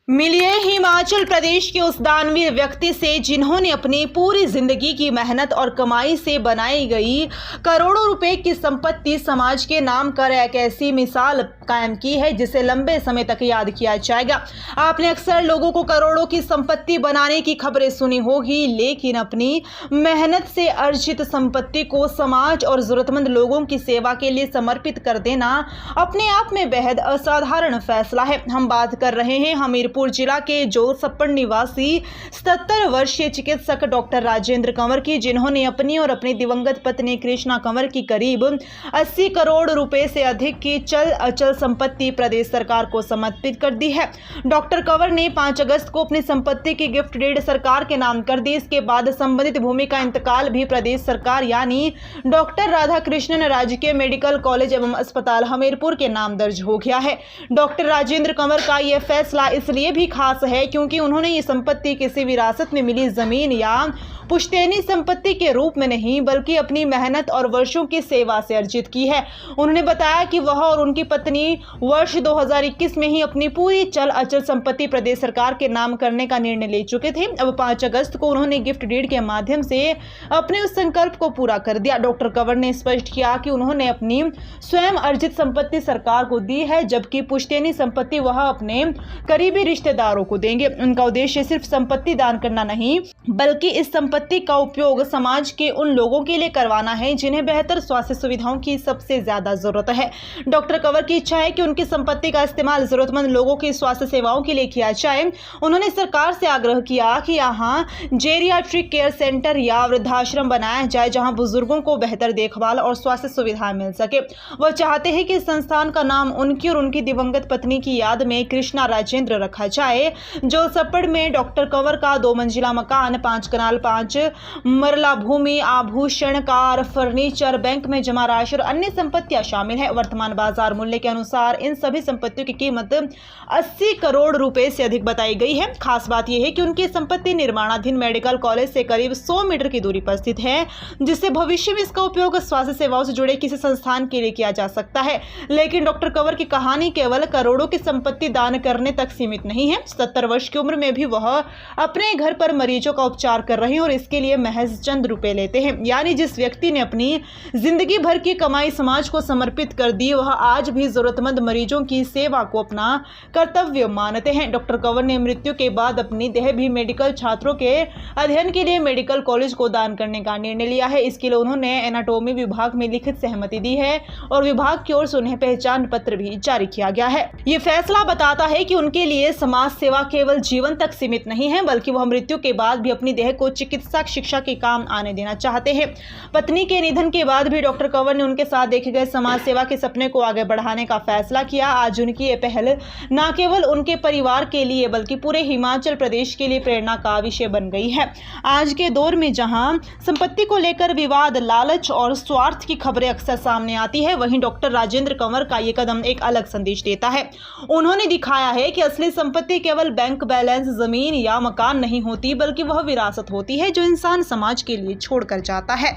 मिलिए हिमाचल प्रदेश के उस दानवीर व्यक्ति से जिन्होंने अपनी पूरी जिंदगी की मेहनत और कमाई से बनाई गई करोड़ों रुपए की संपत्ति समाज के नाम कर एक ऐसी मिसाल कायम की है जिसे लंबे समय तक याद किया जाएगा। आपने अक्सर लोगों को करोड़ों की संपत्ति बनाने की खबरें सुनी होगी, लेकिन अपनी मेहनत से अर्जित संपत्ति को समाज और जरूरतमंद लोगों की सेवा के लिए समर्पित कर देना अपने आप में बेहद असाधारण फैसला है। हम बात कर रहे हैं हमीरपुर जिला के जोरसप्पड़ निवासी 77 वर्षीय चिकित्सक डॉक्टर राजेंद्र कंवर की, जिन्होंने अपनी और अपनी दिवंगत पत्नी कृष्णा कंवर की करीब 80 करोड़ रुपए से अधिक की चल अचल संपत्ति प्रदेश सरकार को समर्पित कर दी है। डॉक्टर कंवर ने 5 अगस्त को अपनी संपत्ति की गिफ्ट डीड सरकार के नाम कर दी। इसके बाद संबंधित भूमि का इंतकाल भी प्रदेश सरकार यानी डॉक्टर राधाकृष्णन राजकीय मेडिकल कॉलेज एवं अस्पताल हमीरपुर के नाम दर्ज हो गया है। डॉक्टर राजेंद्र कंवर का यह फैसला इसलिए भी खास है क्योंकि उन्होंने ये संपत्ति किसी विरासत में मिली जमीन या पुश्तैनी संपत्ति के रूप में नहीं, बल्कि अपनी मेहनत और वर्षों की सेवा से अर्जित की है। उन्होंने बताया कि वह और उनकी पत्नी वर्ष 2021 में ही अपनी पूरी चल अचल संपत्ति प्रदेश सरकार के नाम करने का निर्णय ले चुके थे। अब 5 अगस्त को उन्होंने गिफ्ट डीड के माध्यम से अपने उस संकल्प को पूरा कर दिया। डॉक्टर कंवर ने स्पष्ट किया कि उन्होंने अपनी स्वयं अर्जित संपत्ति सरकार को दी है, जबकि पुश्तैनी संपत्ति वह अपने करीबी रिश्तेदारों को देंगे। उनका उद्देश्य सिर्फ संपत्ति दान करना नहीं, बल्कि इस संपत्ति का उपयोग समाज के उन लोगों के लिए करवाना है जिन्हें बेहतर स्वास्थ्य सुविधाओं की सबसे ज्यादा जरूरत है। डॉक्टर कंवर की इच्छा है कि उनकी संपत्ति का इस्तेमाल जरूरतमंद लोगों की स्वास्थ्य सेवाओं के लिए किया जाए। उन्होंने सरकार से आग्रह किया कि यहाँ जेरियाट्रिक केयर सेंटर या वृद्धाश्रम बनाया जाए जहां बुजुर्गों को बेहतर देखभाल और स्वास्थ्य सुविधाएं मिल सके। वह चाहते हैं कि इस संस्थान का नाम उनकी और उनकी दिवंगत पत्नी की याद में कृष्णा राजेंद्र रखा जाए। जोरसप्पड़ में डॉक्टर कंवर का 2 मंजिला मकान, 5 कनाल 5 मरला भूमि, आभूषण, कार, फर्नीचर, बैंक में जमा राशि और अन्य संपत्तियां शामिल है। वर्तमान बाजार मूल्य के अनुसार इन सभी संपत्तियों की कीमत 80 करोड़ रुपए से अधिक बताई गई है। खास बात यह है कि उनकी संपत्ति निर्माणाधीन मेडिकल कॉलेज से करीब 100 मीटर की दूरी पर स्थित है, जिससे भविष्य में इसका उपयोग स्वास्थ्य सेवाओं से जुड़े किसी संस्थान के लिए किया जा सकता है। लेकिन डॉक्टर कंवर की कहानी केवल करोड़ों की संपत्ति दान करने तक सीमित नहीं है। 70 वर्ष की उम्र में भी वह अपने घर पर मरीजों का उपचार कर रहे हैं और इसके लिए महज चंद रुपए लेते हैं। यानी जिस व्यक्ति ने अपनी जिंदगी भर की कमाई समाज को समर्पित कर दी, वह आज भी जरूरतमंद मरीजों की सेवा को अपना कर्तव्य मानते हैं। डॉक्टर कंवर ने मृत्यु के बाद अपनी देह भी मेडिकल छात्रों के अध्ययन के लिए मेडिकल कॉलेज को दान करने का निर्णय लिया है। इसके लिए उन्होंने एनाटॉमी विभाग में लिखित सहमति दी है और विभाग की ओर से उन्हें पहचान पत्र भी जारी किया गया है। ये फैसला बताता है कि उनके लिए समाज सेवा केवल जीवन तक सीमित नहीं है, बल्कि वह मृत्यु के बाद भी अपनी देह को चिकित्सा शिक्षा के काम आने देना चाहते हैं। पत्नी के निधन के बाद भी डॉक्टर कंवर ने उनके साथ देखे गए समाज सेवा के सपने को आगे बढ़ाने का फैसला किया। आज उनकी ये पहल न केवल उनके परिवार के लिए बल्कि पूरे हिमाचल प्रदेश के लिए प्रेरणा का विषय बन गई है। आज के दौर में जहां संपत्ति को लेकर विवाद, लालच और स्वार्थ की खबरें अक्सर सामने आती है, वहीं डॉक्टर राजेंद्र कंवर का ये कदम एक अलग संदेश देता है। उन्होंने दिखाया है कि असली संपत्ति केवल बैंक बैलेंस, जमीन या मकान नहीं होती, बल्कि वह विरासत होती है जो इंसान समाज के लिए छोड़कर जाता है।